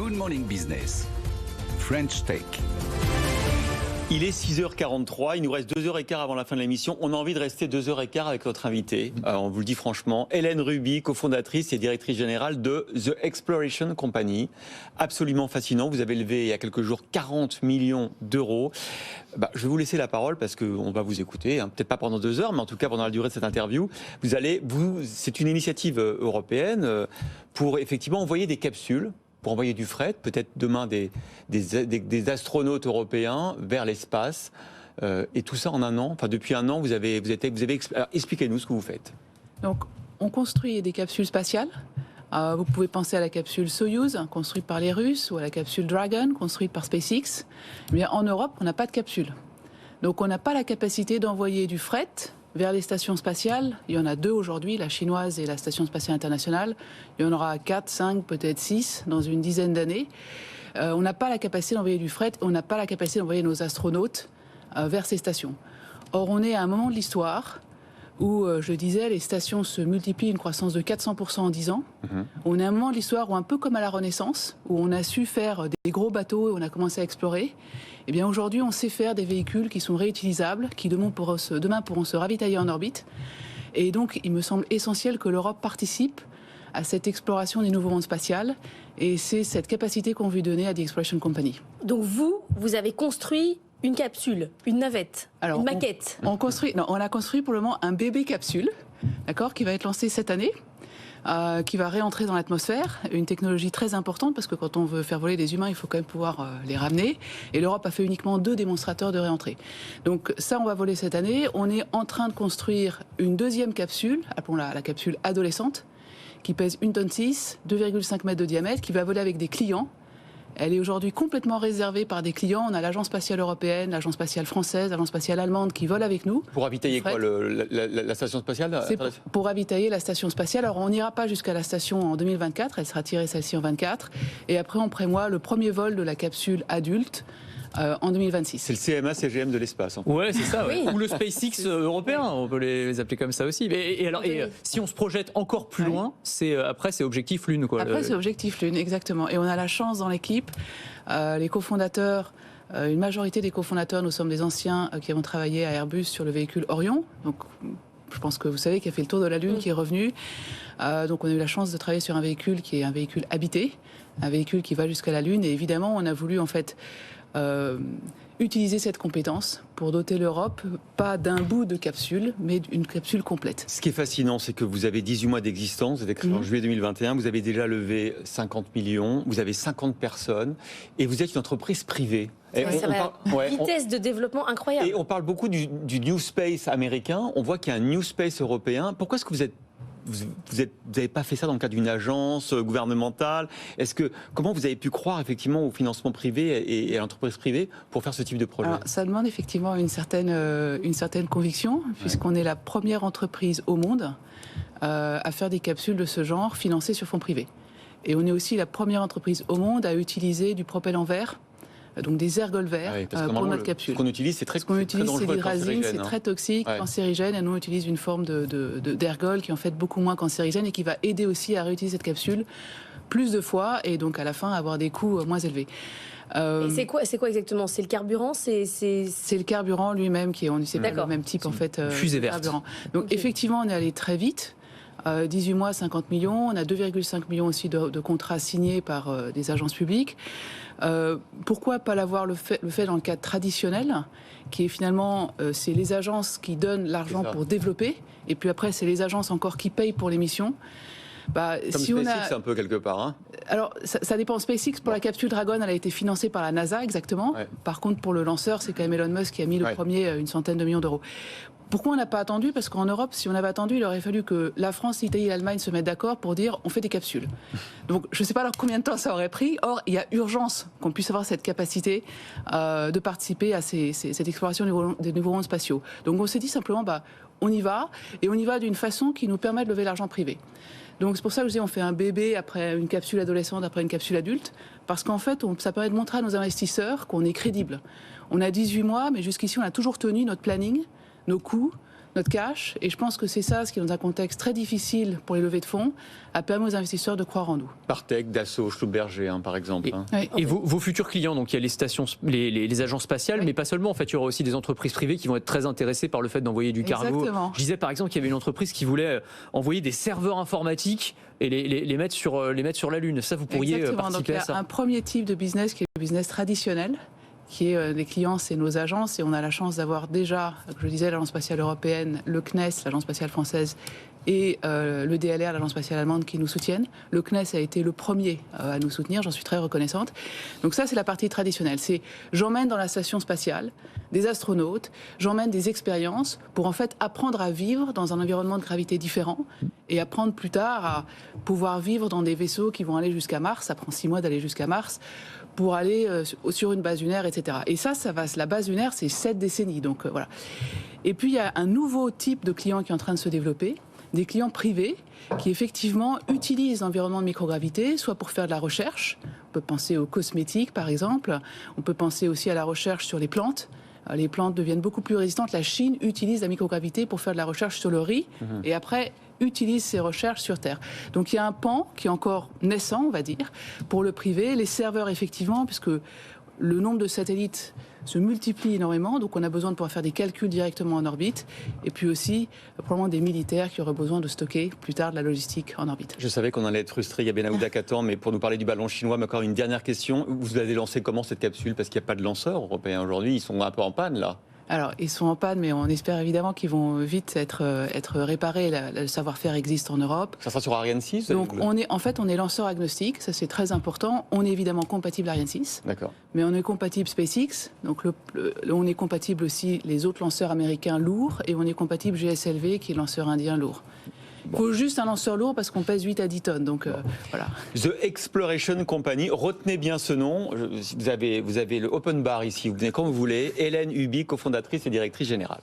Good Morning Business, French Tech. Il est 6h43, il nous reste 2h15 avant la fin de l'émission. On a envie de rester 2h15 avec notre invitée. On vous le dit franchement, Hélène Ruby, cofondatrice et directrice générale de The Exploration Company. Absolument fascinant. Vous avez levé il y a quelques jours 40 millions d'euros. Je vais vous laisser la parole parce qu'on va vous écouter, peut-être pas pendant 2 heures, mais en tout cas pendant la durée de cette interview. C'est une initiative européenne pour effectivement envoyer des capsules, pour envoyer du fret, peut-être demain des astronautes européens vers l'espace, et tout ça en un an. Enfin, depuis un an, vous avez alors, expliquez-nous ce que vous faites. Donc, on construit des capsules spatiales. Vous pouvez penser à la capsule Soyouz, construite par les Russes, ou à la capsule Dragon, construite par SpaceX. Mais en Europe, on n'a pas de capsule. Donc, on n'a pas la capacité d'envoyer du fret vers les stations spatiales. Il y en a 2 aujourd'hui, la chinoise et la Station spatiale internationale. Il y en aura 4, 5, peut-être 6 dans une dizaine d'années. On n'a pas la capacité d'envoyer du fret, on n'a pas la capacité d'envoyer nos astronautes vers ces stations. Or, on est à un moment de l'histoire où, je disais, les stations se multiplient une croissance de 400% en 10 ans. On est à un moment de l'histoire où, un peu comme à la Renaissance, où on a su faire des gros bateaux et on a commencé à explorer. Eh bien, aujourd'hui, on sait faire des véhicules qui sont réutilisables, qui demain pourront se ravitailler en orbite. Et donc, il me semble essentiel que l'Europe participe à cette exploration des nouveaux mondes spatials. Et c'est cette capacité qu'on veut donner à The Exploration Company. Donc vous avez construit une capsule, une navette, une maquette. On a construit pour le moment un bébé capsule, d'accord, qui va être lancé cette année. Qui va réentrer dans l'atmosphère, une technologie très importante parce que quand on veut faire voler des humains, il faut quand même pouvoir les ramener. Et l'Europe a fait uniquement 2 démonstrateurs de réentrée. Donc ça, on va voler cette année. On est en train de construire une deuxième capsule, appelons-la la capsule adolescente, qui pèse 1,6 tonne, 2,5 mètres de diamètre, qui va voler avec des clients. Elle est aujourd'hui complètement réservée par des clients. On a l'Agence spatiale européenne, l'Agence spatiale française, l'Agence spatiale allemande qui volent avec nous. Pour ravitailler quoi, la station spatiale? C'est pour ravitailler la station spatiale. Alors on n'ira pas jusqu'à la station en 2024, elle sera tirée celle-ci en 2024. Et après on prévoit le premier vol de la capsule adulte en 2026. C'est le CMA-CGM de l'espace. En fait. Ouais, c'est ça. Ouais. Oui. Ou le SpaceX européen, on peut les appeler comme ça aussi. Et si on se projette encore plus loin, après c'est objectif Lune, quoi. Après c'est objectif Lune, exactement. Et on a la chance dans l'équipe, les cofondateurs. Une majorité des cofondateurs, nous sommes des anciens qui avons travaillé à Airbus sur le véhicule Orion. Donc, je pense que vous savez, qui a fait le tour de la Lune, qui est revenu. Donc, on a eu la chance de travailler sur un véhicule qui est un véhicule habité, un véhicule qui va jusqu'à la Lune. Et évidemment, on a voulu en fait utiliser cette compétence pour doter l'Europe, pas d'un bout de capsule, mais d'une capsule complète. Ce qui est fascinant, c'est que vous avez 18 mois d'existence, vous avez créé en juillet 2021, vous avez déjà levé 50 millions, vous avez 50 personnes, et vous êtes une entreprise privée. Et vitesse de développement incroyable. Et on parle beaucoup du New Space américain, on voit qu'il y a un New Space européen. Pourquoi est-ce que vous n'avez pas fait ça dans le cadre d'une agence gouvernementale? Comment vous avez pu croire effectivement au financement privé et à l'entreprise privée pour faire ce type de projet? Alors, ça demande effectivement une certaine conviction, puisqu'on est la première entreprise au monde à faire des capsules de ce genre financées sur fonds privés. Et on est aussi la première entreprise au monde à utiliser du propellant vert, donc des ergols verts pour notre capsule. Ce qu'on utilise, c'est très dangereux, c'est l'hydrazine, c'est très toxique, cancérigène, et nous on utilise une forme d'ergol qui est en fait beaucoup moins cancérigène et qui va aider aussi à réutiliser cette capsule plus de fois et donc à la fin avoir des coûts moins élevés. Et c'est quoi exactement? C'est le carburant? C'est le carburant lui-même qui est le même type en fait. Fusée verte. Carburant. Donc effectivement on est allé très vite. 18 mois, 50 millions. On a 2,5 millions aussi de contrats signés par des agences publiques. Pourquoi pas l'avoir le fait dans le cadre traditionnel, qui est finalement, c'est les agences qui donnent l'argent pour développer, et puis après, c'est les agences encore qui payent pour les missions. Comme SpaceX un peu quelque part. Hein. Alors, ça dépend. SpaceX, pour la capsule Dragon, elle a été financée par la NASA, exactement. Ouais. Par contre, pour le lanceur, c'est quand même Elon Musk qui a mis le premier 100 millions d'euros. Pourquoi on n'a pas attendu? Parce qu'en Europe, si on avait attendu, il aurait fallu que la France, l'Italie et l'Allemagne se mettent d'accord pour dire on fait des capsules. Donc je ne sais pas alors combien de temps ça aurait pris. Or, il y a urgence qu'on puisse avoir cette capacité de participer à cette exploration des nouveaux mondes spatiaux. Donc on s'est dit simplement, on y va, et on y va d'une façon qui nous permet de lever l'argent privé. Donc c'est pour ça que je dis on fait un bébé après une capsule adolescente, après une capsule adulte, parce qu'en fait ça permet de montrer à nos investisseurs qu'on est crédible. On a 18 mois, mais jusqu'ici on a toujours tenu notre planning, nos coûts, notre cash, et je pense que c'est ça, ce qui est dans un contexte très difficile pour les levées de fonds, a permis aux investisseurs de croire en nous. Partech, Dassault, Schlumberger, par exemple. Et vos futurs clients, donc il y a les stations, les agences spatiales, mais pas seulement. En fait, il y aura aussi des entreprises privées qui vont être très intéressées par le fait d'envoyer du cargo. Exactement. Je disais par exemple qu'il y avait une entreprise qui voulait envoyer des serveurs informatiques et les mettre sur la Lune. Ça, vous pourriez participer à ça. Il y a un premier type de business qui est le business traditionnel, qui est les clients, c'est nos agences, et on a la chance d'avoir déjà, comme je disais, l'Agence spatiale européenne, le CNES, l'Agence spatiale française, et le DLR, l'Agence spatiale allemande, qui nous soutiennent. Le CNES a été le premier à nous soutenir, j'en suis très reconnaissante. Donc ça, c'est la partie traditionnelle. C'est j'emmène dans la station spatiale des astronautes, j'emmène des expériences pour en fait apprendre à vivre dans un environnement de gravité différent et apprendre plus tard à pouvoir vivre dans des vaisseaux qui vont aller jusqu'à Mars. Ça prend 6 mois d'aller jusqu'à Mars pour aller sur une base lunaire, etc. Et ça va, la base lunaire, c'est 7 décennies. Donc voilà. Et puis il y a un nouveau type de client qui est en train de se développer, des clients privés qui effectivement utilisent l'environnement de microgravité, soit pour faire de la recherche, on peut penser aux cosmétiques par exemple, on peut penser aussi à la recherche sur les plantes. Les plantes deviennent beaucoup plus résistantes. La Chine utilise la microgravité pour faire de la recherche sur le riz et après utilise ses recherches sur Terre. Donc il y a un pan qui est encore naissant, on va dire, pour le privé. Les serveurs, effectivement, puisque le nombre de satellites se multiplie énormément, donc on a besoin de pouvoir faire des calculs directement en orbite, et puis aussi probablement des militaires qui auraient besoin de stocker plus tard de la logistique en orbite. Je savais qu'on allait être frustré, il y a Benaouda qui attend, mais pour nous parler du ballon chinois, mais encore une dernière question, vous allez lancer comment cette capsule? Parce qu'il n'y a pas de lanceur européen aujourd'hui, ils sont un peu en panne là. Alors, ils sont en panne, mais on espère évidemment qu'ils vont vite être réparés. Le savoir-faire existe en Europe. Ça sera sur Ariane 6? Donc, on est lanceur agnostique, ça c'est très important. On est évidemment compatible Ariane 6. D'accord. Mais on est compatible SpaceX. Donc, on est compatible aussi les autres lanceurs américains lourds. Et on est compatible GSLV, qui est le lanceur indien lourd. Il faut juste un lanceur lourd parce qu'on pèse 8 à 10 tonnes. Donc, voilà. The Exploration Company, retenez bien ce nom. Vous avez le open bar ici, vous venez quand vous voulez. Hélène Huby, cofondatrice et directrice générale.